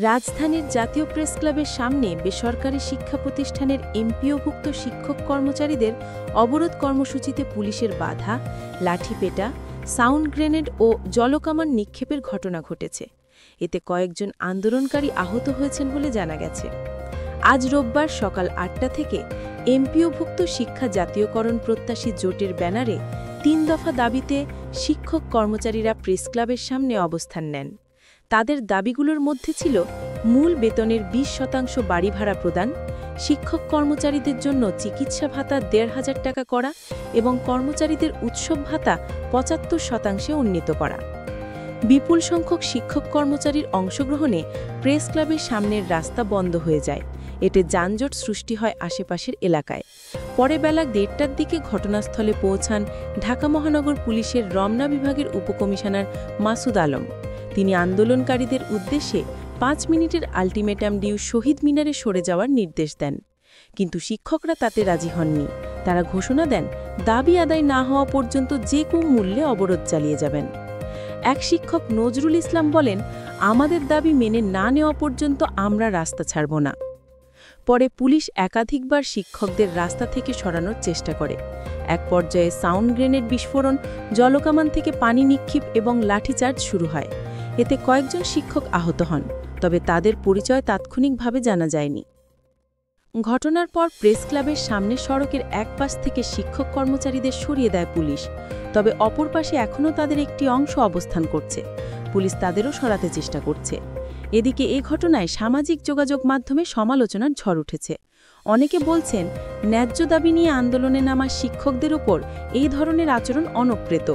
রাজধানীর জাতীয় প্রেস ক্লাবের সামনে বেসরকারি শিক্ষা প্রতিষ্ঠানের এমপিওভুক্ত শিক্ষক কর্মচারীদের অবরোধ কর্মসূচিতে পুলিশের বাধা, লাঠিপেটা, সাউন্ড গ্রেনেড ও জলকামান নিক্ষেপের ঘটনা ঘটেছে। এতে কয়েকজন আন্দোলনকারী আহত হয়েছেন বলে জানা গেছে। আজ রোববার সকাল ৮টা থেকে এমপিওভুক্ত শিক্ষা জাতীয়করণ প্রত্যাশী জোটের ব্যানারে ৩ দফা দাবিতে শিক্ষক কর্মচারীরা প্রেস ক্লাবের সামনে অবস্থান নেন। তাদের দাবিগুলোর মধ্যে ছিল মূল বেতনের ২০% বাড়ি ভাড়া প্রদান, শিক্ষক কর্মচারীদের জন্য চিকিৎসা ভাতা ১৫০০ টাকা করা এবং কর্মচারীদের উৎসব ভাতা ৭৫% উন্নীত করা। বিপুল সংখ্যক শিক্ষক কর্মচারীর অংশগ্রহণে প্রেস ক্লাবের সামনের রাস্তা বন্ধ হয়ে যায়। এতে যানজট সৃষ্টি হয় আশেপাশের এলাকায়। পরে বেলা ১:৩০টার দিকে ঘটনাস্থলে পৌঁছান ঢাকা মহানগর পুলিশের রমনা বিভাগের উপকমিশনার মাসুদ আলম। তিনি আন্দোলনকারীদের উদ্দেশ্যে ৫ মিনিটের আলটিমেটাম দিয়ে শহীদ মিনারে সরে যাওয়ার নির্দেশ দেন। কিন্তু শিক্ষকরা তাতে রাজি হননি। তারা ঘোষণা দেন, দাবি আদায় না হওয়া পর্যন্ত যে কোনো মূল্যে অবরোধ চালিয়ে যাবেন। এক শিক্ষক নজরুল ইসলাম বলেন, আমাদের দাবি মেনে না নেওয়া পর্যন্ত আমরা রাস্তা ছাড়ব না। পরে পুলিশ একাধিকবার শিক্ষকদের রাস্তা থেকে সরানোর চেষ্টা করে। এক পর্যায়ে সাউন্ড গ্রেনেড বিস্ফোরণ, জলকামান থেকে পানি নিক্ষেপ এবং লাঠিচার্জ শুরু হয়। এতে কয়েকজন শিক্ষক আহত হন, তবে তাদের পরিচয় তাৎক্ষণিকভাবে জানা যায়নি। ঘটনার পর প্রেস ক্লাবের সামনে সড়কের এক পাশ থেকে শিক্ষক কর্মচারীদের সরিয়ে দেয় পুলিশ, তবে অপর পাশে এখনও তাদের একটি অংশ অবস্থান করছে। পুলিশ তাদেরও সরাতে চেষ্টা করছে। এদিকে এ ঘটনায় সামাজিক যোগাযোগ মাধ্যমে সমালোচনার ঝড় উঠেছে। অনেকে বলছেন, ন্যায্য দাবি নিয়ে আন্দোলনে নামা শিক্ষকদের উপর এই ধরনের আচরণ অনপ্রেত।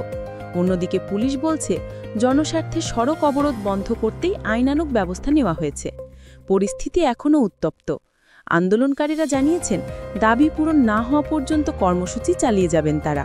অন্যদিকে পুলিশ বলছে, জনস্বার্থে সড়ক অবরোধ বন্ধ করতেই আইনানুগ ব্যবস্থা নেওয়া হয়েছে। পরিস্থিতি এখনও উত্তপ্ত। আন্দোলনকারীরা জানিয়েছেন, দাবি পূরণ না হওয়া পর্যন্ত কর্মসূচি চালিয়ে যাবেন তারা।